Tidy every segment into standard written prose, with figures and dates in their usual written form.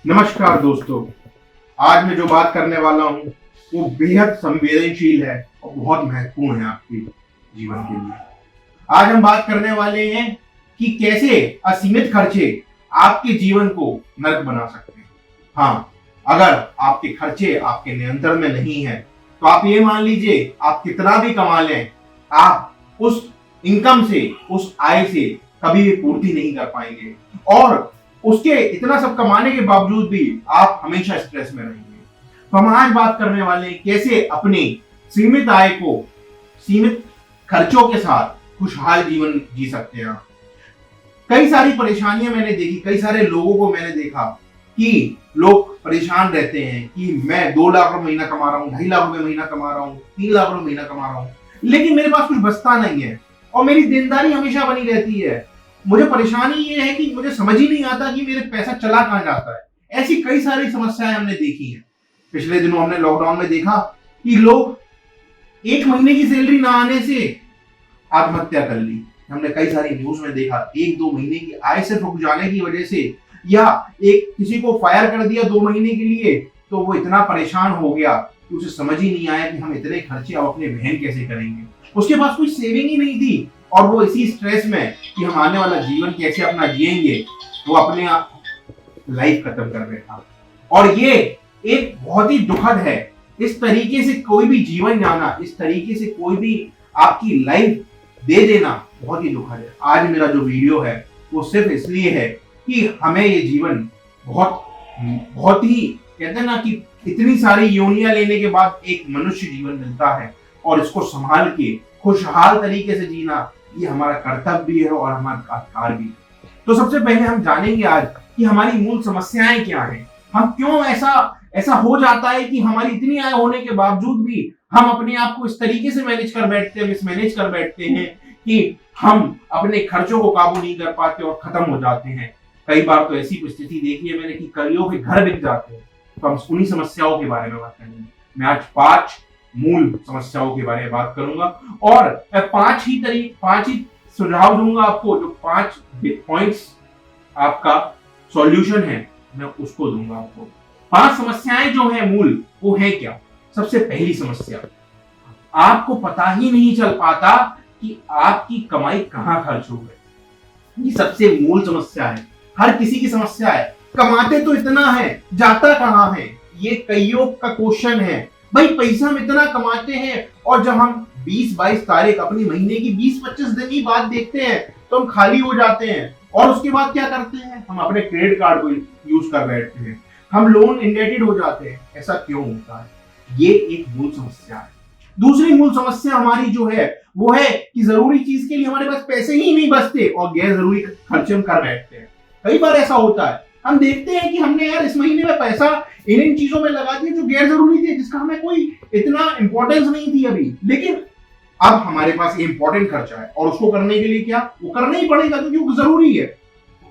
नमस्कार दोस्तों। आज मैं जो बात करने वाला हूँ वो बेहद संवेदनशील है और बहुत महत्वपूर्ण है आपके जीवन के लिए। आज हम बात करने वाले हैं कि कैसे असीमित खर्चे आपके जीवन को नरक बना सकते हैं। हाँ, अगर आपके खर्चे आपके नियंत्रण में नहीं है तो आप ये मान लीजिए आप कितना भी कमा लें, आप उस इनकम से, उस आय से कभी भी पूर्ति नहीं कर पाएंगे और उसके इतना सब कमाने के बावजूद भी आप हमेशा स्ट्रेस में रहेंगे। तो हम आज बात करने वाले हैं कैसे अपनी सीमित आय को सीमित खर्चों के साथ खुशहाल जीवन जी सकते हैं। कई सारी परेशानियां मैंने देखी, कई सारे लोगों को मैंने देखा कि लोग परेशान रहते हैं कि मैं 2 लाख रुपए महीना कमा रहा हूँ, 2.5 लाख रुपए महीना कमा रहा हूँ, 3 लाख रुपए महीना कमा रहा हूँ, लेकिन मेरे पास कुछ बचता नहीं है और मेरी देनदारी हमेशा बनी रहती है। मुझे परेशानी ये है कि मुझे समझ ही नहीं आता कि मेरे पैसा चला कहां जाता है। ऐसी कई सारी समस्याएं हमने देखी हैं। पिछले दिनों हमने लॉकडाउन में देखा कि लोग 1 महीने की सैलरी ना आने से आत्महत्या कर ली। हमने कई सारी न्यूज में देखा 1-2 महीने की आय से रुक जाने की वजह से, या एक किसी को फायर कर दिया 2 महीने के लिए तो वो इतना परेशान हो गया कि उसे समझ ही नहीं आया कि हम इतने खर्चे अब अपने बहन कैसे करेंगे। उसके पास कोई सेविंग ही नहीं थी और वो इसी स्ट्रेस में कि हम आने वाला जीवन कैसे अपना जिएंगे, वो अपने आप लाइफ खत्म कर बैठा। और ये एक बहुत ही दुखद है। इस तरीके से कोई भी जीवन जाना, इस तरीके से कोई भी आपकी लाइफ दे देना बहुत ही दुखद है। आज मेरा जो वीडियो है वो सिर्फ इसलिए है कि हमें ये जीवन बहुत ही, कहते हैं ना कि इतनी सारी योनियां लेने के बाद एक मनुष्य जीवन मिलता है और इसको संभाल के खुशहाल तरीके से जीना ये हमारा कर्तव्य है और हमारा अधिकार भी है। तो सबसे पहले हम जानेंगे आज कि हमारी मूल समस्याएं क्या हैं। हम क्यों ऐसा हो जाता है कि हमारी इतनी आय होने के बावजूद भी हम अपने आप को इस तरीके से मैनेज कर बैठते हैं, मिसमैनेज कर बैठते हैं कि हम अपने खर्चों को काबू नहीं कर पाते और खत्म हो जाते हैं। कई बार तो ऐसी स्थिति देखी है मैंने कि कईयों के घर बिक जाते हैं। तो हम उन्हीं समस्याओं के बारे में बात करेंगे। मैं आज 5 मूल समस्याओं के बारे में बात करूंगा और मैं 5 ही सुझाव दूंगा आपको। जो 5 पॉइंट्स आपका सॉल्यूशन है मैं उसको दूंगा आपको। 5 समस्याएं जो है मूल, वो है क्या। सबसे पहली समस्या, आपको पता ही नहीं चल पाता कि आपकी कमाई कहां खर्च हो गई। ये सबसे मूल समस्या है, हर किसी की समस्या है। कमाते तो इतना है, जाता कहां है, ये कईयों का क्वेश्चन है। भाई पैसा हम इतना कमाते हैं और जब हम 20-22 तारीख अपनी महीने की 20-25 दिन ही बाद देखते हैं तो हम खाली हो जाते हैं और उसके बाद क्या करते हैं, हम अपने क्रेडिट कार्ड को यूज कर बैठते हैं, हम लोन इंडेटेड हो जाते हैं। ऐसा क्यों होता है, ये एक मूल समस्या है। दूसरी मूल समस्या हमारी जो है वो है कि जरूरी चीज के लिए हमारे पास पैसे ही नहीं बचते और गैर जरूरी खर्चे हम कर बैठते हैं। कई बार ऐसा होता है, हम देखते हैं कि हमने यार इस महीने में पैसा इन चीजों में लगा दिया जो गैर जरूरी थे, जिसका हमें कोई इतना इंपॉर्टेंस नहीं थी अभी, लेकिन अब हमारे पास इंपॉर्टेंट खर्चा है और उसको करने के लिए क्या, वो करना ही पड़ेगा क्योंकि वो जरूरी है।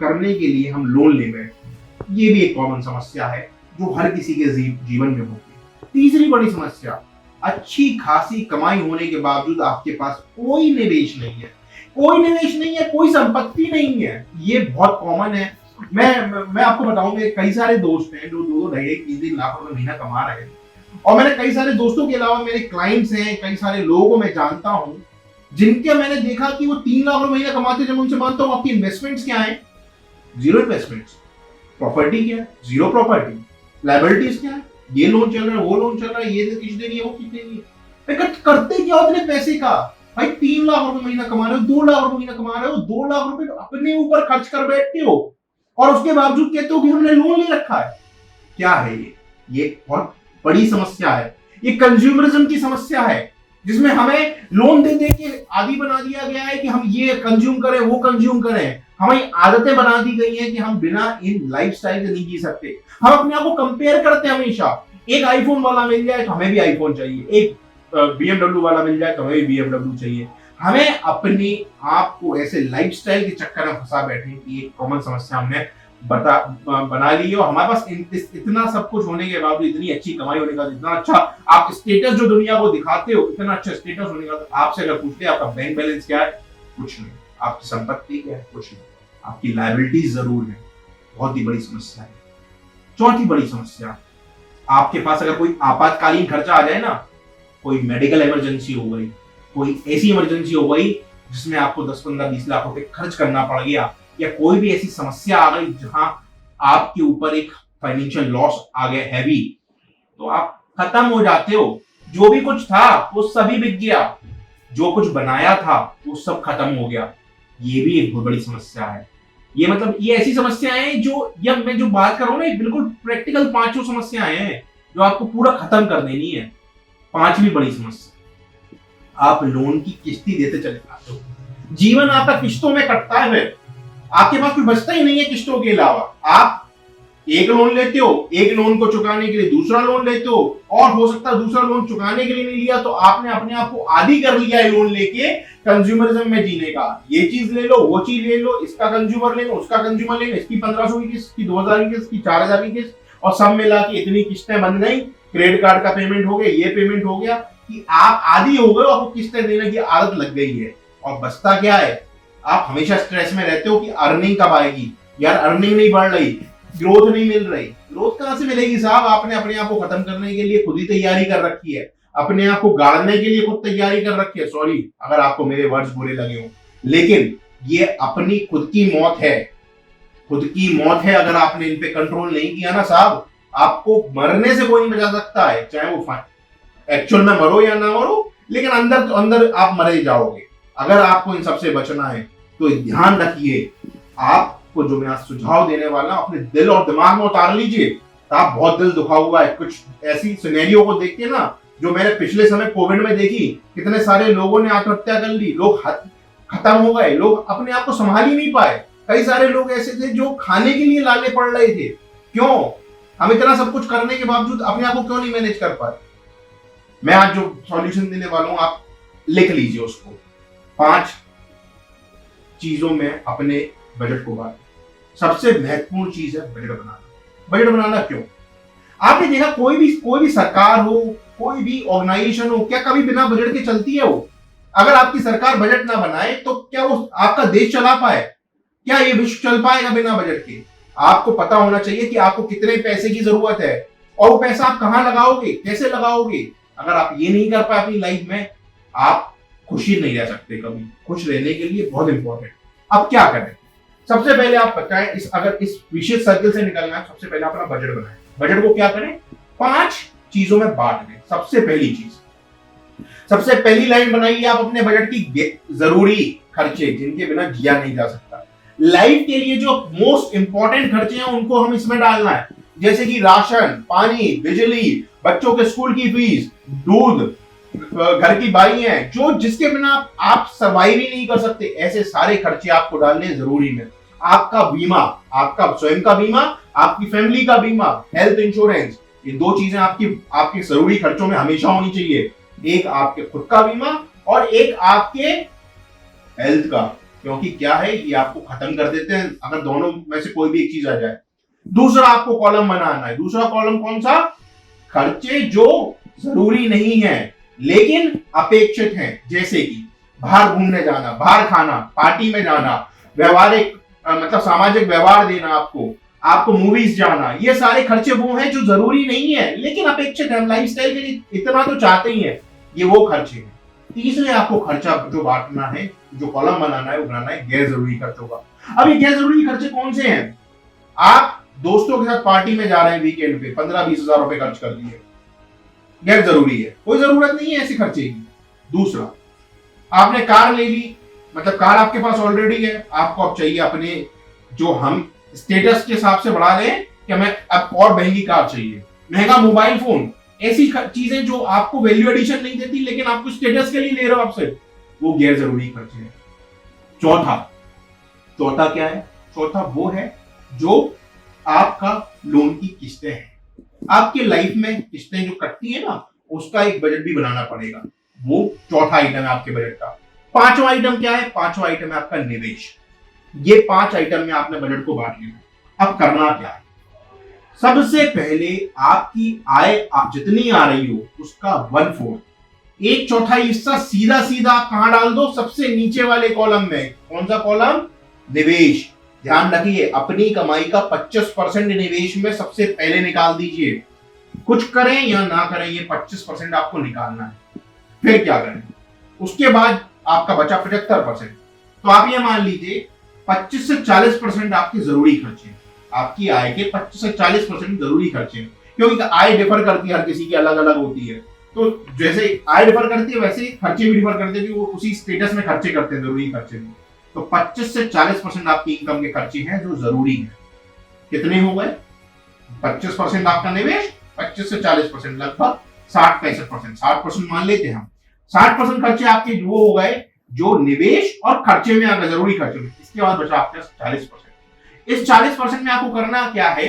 करने के लिए हम लोन ले बैठे। ये भी एक कॉमन समस्या है जो हर किसी के जीवन में होती है। तीसरी बड़ी समस्या, अच्छी खासी कमाई होने के बावजूद आपके पास कोई निवेश नहीं है, कोई संपत्ति नहीं है। ये बहुत कॉमन है। मैं आपको बताऊं, मेरे कई सारे दोस्त हैं जो 2-2, 2.5-3 लाख रुपए महीना कमा रहे हैं और मैंने कई सारे दोस्तों के अलावा मेरे क्लाइंट्स हैं, कई सारे लोगों को मैं जानता हूं जिनके मैंने देखा कि वो 3 लाख रुपए महीना कमाते। जब उनसे मानता हूं आपकी इन्वेस्टमेंट्स क्या है, 0 इन्वेस्टमेंट्स। प्रॉपर्टी क्या है, 0 प्रॉपर्टी। लायबिलिटीज क्या है, ये लोन चल रहा है, वो लोन चल रहा है, ये किस दे रही है, वो किस दे रही है। करते क्या उतने पैसे का। भाई 3 लाख रुपए महीना कमा रहे हो, 2 लाख रुपए महीना कमा रहे हो, 2 लाख रुपए अपने ऊपर खर्च कर बैठते हो और उसके बावजूद कहते हो कि हमने लोन ले रखा है। क्या है ये बहुत बड़ी समस्या है। ये कंज्यूमरिज्म की समस्या है जिसमें हमें लोन दे दे के आदी बना दिया गया है कि हम ये कंज्यूम करें, वो कंज्यूम करें। हमें आदतें बना दी गई हैं कि हम बिना इन लाइफस्टाइल से नहीं जी सकते। हम अपने आप को कंपेयर करते हैं हमेशा। एक आईफोन वाला मिल जाए तो हमें भी आईफोन चाहिए, एक BMW वाला मिल जाए तो हमें भी BMW चाहिए। हमें अपने आप को ऐसे लाइफस्टाइल के चक्कर में फंसा बैठे की एक कॉमन समस्या हमने बना ली है। और हमारे पास इतना सब कुछ होने के बावजूद, इतनी अच्छी कमाई होने का, इतना अच्छा आप स्टेटस जो दुनिया को दिखाते हो, इतना अच्छा स्टेटस होने का, आपसे अगर पूछते हैं आपका बैंक बैलेंस क्या है, कुछ नहीं। आपकी संपत्ति क्या है, कुछ नहीं। आपकी लायबिलिटीज जरूर है, बहुत ही बड़ी समस्या है। चौथी बड़ी समस्या, आपके पास अगर कोई आपातकालीन खर्चा आ जाए ना, कोई मेडिकल इमरजेंसी हो गई, कोई ऐसी इमरजेंसी हो गई जिसमें आपको 10-15-20 लाख रुपए खर्च करना पड़ गया, या कोई भी ऐसी समस्या आ गई जहां आपके ऊपर एक फाइनेंशियल लॉस आ गया हैवी, तो आप खत्म हो जाते हो। जो भी कुछ था वो सभी बिक गया, जो कुछ बनाया था वो सब खत्म हो गया। ये भी एक बहुत बड़ी समस्या है। ये मतलब ये ऐसी समस्याएं हैं जो, या मैं जो बात कर रहा हूं ना, बिल्कुल प्रैक्टिकल 5 समस्याएं हैं जो आपको पूरा खत्म कर देनी है। 5वीं बड़ी समस्या, आप लोन की किस्ती देते चले जाते हो, जीवन आपका किस्तों में कटता है, आपके पास कोई बचता ही नहीं है किस्तों के अलावा। आप एक लोन लेते हो, एक लोन को चुकाने के लिए दूसरा लोन लेते हो, और हो सकता है दूसरा लोन चुकाने के लिए नहीं लिया तो आपने अपने आप को आदी कर लिया है लोन लेके कंज्यूमरिज्म में जीने का। ये चीज ले लो, वो चीज ले लो, इसका कंज्यूमर ले लो, उसका कंज्यूमर ले लो, इसकी 1500 की किस्त, इसकी 2000 की किस्त, इसकी 4000 की किस्त, और सब मिला के इतनी किस्तें बन गई, क्रेडिट कार्ड का पेमेंट हो गया, ये पेमेंट हो गया, कि आप आदी हो गए, आपको किस्तें देने की आदत लग गई है। और बचता क्या है, आप हमेशा स्ट्रेस में रहते हो कि अर्निंग कब आएगी, यार अर्निंग नहीं बढ़ रही, ग्रोथ नहीं मिल रही। ग्रोथ कहां से मिलेगी साहब, आपने अपने आप को खत्म करने के लिए खुद ही तैयारी कर रखी है, अपने आप को गाड़ने के लिए खुद तैयारी कर रखी है। सॉरी अगर आपको मेरे वर्ड्स बुरे लगे हो, लेकिन ये अपनी खुद की मौत है, खुद की मौत है। अगर आपने इन पे कंट्रोल नहीं किया ना साहब, आपको मरने से कोई नहीं बचा सकता है, चाहे वो एक्चुअल में मरो या ना मरो, लेकिन अंदर तो अंदर आप मरे जाओगे। अगर आपको इन सबसे बचना है तो ध्यान रखिए, आपको जो मैं आज सुझाव देने वाला हूं अपने दिल और दिमाग में उतार लीजिए। आप बहुत दिल दुखा हुआ है कुछ ऐसी सिनेरियो को देख के ना, जो मैंने पिछले समय कोविड में देखी, कितने सारे लोगों ने आत्महत्या कर ली, लोग खत्म हो गए, लोग अपने आप को संभाल ही नहीं पाए। कई सारे लोग ऐसे थे जो खाने के लिए लाले पड़ रहे थे। क्यों? हम इतना सब कुछ करने के बावजूद अपने आप को क्यों नहीं मैनेज कर पाए? मैं आज जो सॉल्यूशन देने वाला हूं, आप लिख लीजिए उसको। 5 चीजों में अपने बजट को बांटें। सबसे महत्वपूर्ण चीज है बजट बनाना। बजट बनाना क्यों? आपने देखा कोई भी सरकार हो, कोई भी ऑर्गेनाइजेशन हो, क्या कभी बिना बजट के चलती है वो? अगर आपकी सरकार बजट ना बनाए तो क्या वो आपका देश चला पाए? क्या ये विश्व चल पाएगा बिना बजट के? आपको पता होना चाहिए कि आपको कितने पैसे की जरूरत है, और वो पैसा आप कहां लगाओगे, कैसे लगाओगे। अगर आप ये नहीं कर पाए अपनी लाइफ में, आप खुशी नहीं रह सकते कभी। खुश रहने के लिए बहुत इंपॉर्टेंट। अब क्या करें? सबसे पहले आप बताएं, अगर इस विशेष सर्कल से निकलना है, सबसे पहले अपना बजट बनाएं। बजट को क्या करें? 5 चीजों में बांट दें। सबसे पहली चीज, सबसे पहली लाइन बनाइए आप अपने बजट की, जरूरी खर्चे जिनके बिना जिया नहीं जा सकता। लाइफ के लिए जो मोस्ट इंपॉर्टेंट खर्चे हैं उनको हम इसमें डालना है, जैसे कि राशन, पानी, बिजली, बच्चों के स्कूल की फीस, दूध, घर की बाइयां, जो जिसके बिना आप सर्वाइव ही नहीं कर सकते। ऐसे सारे खर्चे आपको डालने जरूरी में। आपका बीमा, आपका स्वयं का बीमा, आपकी फैमिली का बीमा, हेल्थ इंश्योरेंस, ये 2 चीजें आपके जरूरी खर्चों में हमेशा होनी चाहिए। एक आपके खुद का बीमा और एक आपके हेल्थ का, क्योंकि क्या है, ये आपको खत्म कर देते हैं अगर दोनों में से कोई भी एक चीज आ जाए। दूसरा आपको कॉलम बनाना है। दूसरा कॉलम कौन सा? खर्चे जो जरूरी नहीं है लेकिन अपेक्षित हैं, जैसे कि बाहर घूमने जाना, बाहर खाना, पार्टी में जाना, व्यवहारिक मतलब सामाजिक व्यवहार देना, आपको मूवीज जाना। ये सारे खर्चे वो हैं जो जरूरी नहीं है लेकिन अपेक्षित है। हम लाइफस्टाइल के लिए इतना तो चाहते ही हैं, ये वो खर्चे हैं। तीसरे आपको खर्चा जो बांटना है, जो कॉलम बनाना है, वो बनाना है गैर जरूरी खर्चों का। अब ये गैर जरूरी खर्चे कौन से हैं? आप दोस्तों के साथ पार्टी में जा रहे हैं वीकेंड पे, 15-20 हजार रुपए खर्च कर दिए, गैर जरूरी है, कोई जरूरत नहीं है ऐसे खर्चे की। दूसरा, आपने कार ले ली, मतलब कार आपके पास ऑलरेडी है, आपको अब चाहिए अपने, जो हम स्टेटस के हिसाब से बढ़ा रहे हैं कि हमें अब और महंगी कार चाहिए, महंगा मोबाइल फोन, ऐसी चीजें जो आपको वैल्यू एडिशन नहीं देती लेकिन आपको स्टेटस के लिए ले रहे हो आपसे, वो गैर जरूरी खर्चे हैं। चौथा क्या है? चौथा वो है जो आपका लोन की किस्तें हैं। आपके लाइफ में किस्तें जो कटती है ना, उसका एक बजट भी बनाना पड़ेगा। वो चौथा आइटम है आपके बजट का। 5वां आइटम क्या है? 5वां आइटम है आपका निवेश। ये 5 आइटम में आपने बजट को बांट लिया। अब करना क्या है? सबसे पहले आपकी आय आप जितनी आ रही हो उसका 1/4, 1/4 हिस्सा सीधा आप कहां डाल दो? सबसे नीचे वाले कॉलम में। कौन सा कॉलम? निवेश। ध्यान रखिए, अपनी कमाई का 25% निवेश में सबसे पहले निकाल दीजिए। कुछ करें या ना करें, ये 25% आपको निकालना है। फिर क्या करें, उसके बाद आपका बचा 75%। तो आप ये मान लीजिए 25 से 40% आपके जरूरी खर्चे, आपकी आय के 25 से 40% जरूरी खर्चे, क्योंकि आय डिफर करती है, हर किसी की अलग अलग होती है। तो जैसे आय डिफर करती है वैसे ही खर्चे भी डिफर करते हैं, कि वो उसी स्टेटस में खर्चे करते हैं, जरूरी खर्चे भी। तो 25 से 40% आपकी इनकम के खर्चे हैं जो जरूरी है। कितने हो गए? 25% आपका निवेश, 25 से 40%, लगभग 60-65%, 60% मान लेते हैं हम। 60% खर्चे आपके वो हो गए जो निवेश और खर्चे में आ गए, जरूरी खर्चे में। इसके बाद बचा आपका 40%। इस 40% में आपको करना क्या है?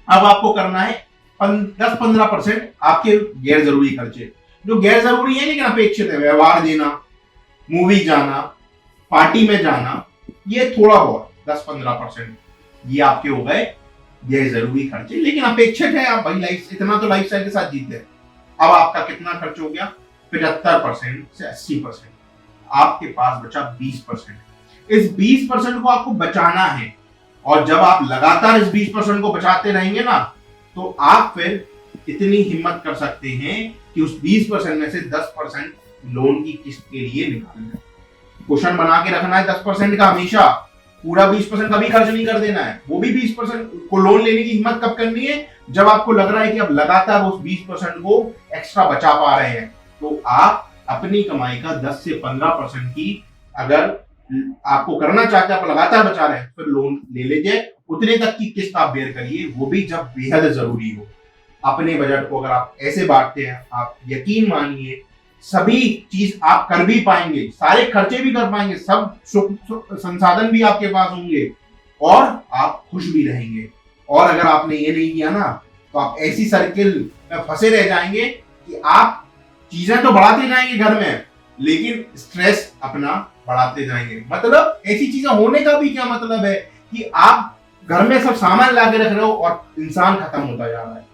अब आपको करना है 10-15% आपके गैर जरूरी खर्चे, जो गैर जरूरी है लेकिन अपेक्षित है। व्यवहार देना, मूवी जाना, पार्टी में जाना, ये थोड़ा बहुत 10-15% ये आपके हो गए गैर जरूरी खर्चे, लेकिन अपेक्षित है। आप भाई लाइफ इतना तो लाइफस्टाइल के साथ जीते हैं। अब आपका कितना खर्च हो गया? 75% से 80%। आपके पास बचा 20%। इस 20% को आपको बचाना है, और जब आप लगातार इस 20% को बचाते रहेंगे ना, तो आप फिर इतनी हिम्मत कर सकते हैं कि उस 20% में से 10% लोन की किस्त के लिए निकालना है। क्वेश्चन बना के रखना है 10% का हमेशा, पूरा 20% कभी खर्च नहीं कर देना है। वो भी 20% को लोन लेने की हिम्मत कब करनी है? जब आपको लग रहा है कि अब लगातार उस 20% को एक्स्ट्रा बचा पा रहे हैं। तो आप अपनी कमाई का 10 से 15% की, अगर आपको करना चाहते हैं, आप लगातार बचा रहे हैं, फिर लोन ले लीजिए। उतने तक की किस्त आप बेयर करिए, वो भी जब बेहद जरूरी हो। अपने बजट को अगर आप ऐसे बांटते हैं, आप यकीन मानिए सभी चीज आप कर भी पाएंगे, सारे खर्चे भी कर पाएंगे, सब सुख संसाधन भी आपके पास होंगे, और आप खुश भी रहेंगे। और अगर आपने ये नहीं किया ना, तो आप ऐसी सर्किल में फंसे रह जाएंगे कि आप चीजें तो बढ़ाते जाएंगे घर में, लेकिन स्ट्रेस अपना बढ़ाते जाएंगे। मतलब ऐसी चीजें होने का भी क्या मतलब है कि आप घर में सब सामान ला के रख रहे हो और इंसान खत्म होता जा रहा है।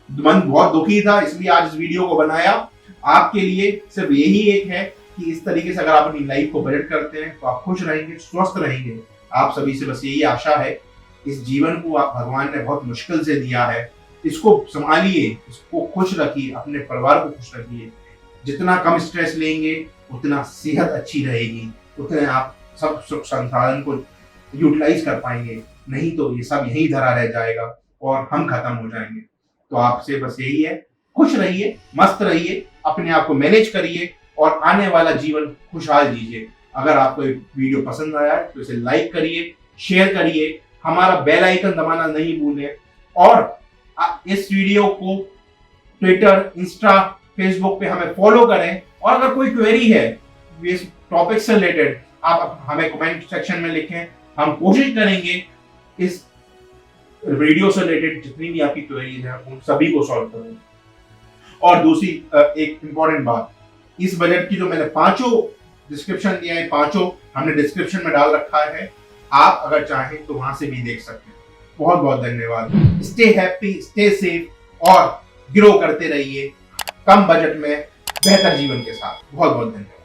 मन बहुत दुखी था, इसलिए आज इस वीडियो को बनाया। आपके लिए सिर्फ यही एक है कि इस तरीके से अगर आप अपनी लाइफ को बजट करते हैं तो आप खुश रहेंगे, स्वस्थ रहेंगे। आप सभी से बस यही आशा है। इस जीवन को आप भगवान ने बहुत मुश्किल से दिया है, इसको संभालिए, इसको खुश रखिए, अपने परिवार को खुश रखिए। जितना कम स्ट्रेस लेंगे उतना सेहत अच्छी रहेगी, उतने आप सब सुख संसाधन को यूटिलाइज कर पाएंगे। नहीं तो ये सब यहीं धरा रह जाएगा और हम खत्म हो जाएंगे। तो आपसे बस यही है, खुश रहिए, मस्त रहिए, अपने आप को मैनेज करिए और आने वाला जीवन खुशहाल जीजिए। अगर आपको ये वीडियो पसंद आया है तो इसे लाइक करिए, शेयर करिए, हमारा बेल आइकन दबाना नहीं भूलें, और इस वीडियो को ट्विटर, इंस्टा, फेसबुक पे हमें फॉलो करें। और अगर कोई क्वेरी है इस टॉपिक से रिलेटेड, आप हमें कमेंट सेक्शन में लिखें। हम कोशिश करेंगे इस वीडियो से रिलेटेड जितनी भी आपकी क्वेरीज हैं उन सभी को सॉल्व करेंगे। और दूसरी एक इंपॉर्टेंट बात, इस बजट की जो मैंने पांचों डिस्क्रिप्शन दिया है, पांचों हमने डिस्क्रिप्शन में डाल रखा है। आप अगर चाहें तो वहां से भी देख सकते हैं। बहुत बहुत धन्यवाद। स्टे हैप्पी, स्टे सेफ और ग्रो करते रहिए कम बजट में बेहतर जीवन के साथ। बहुत बहुत धन्यवाद।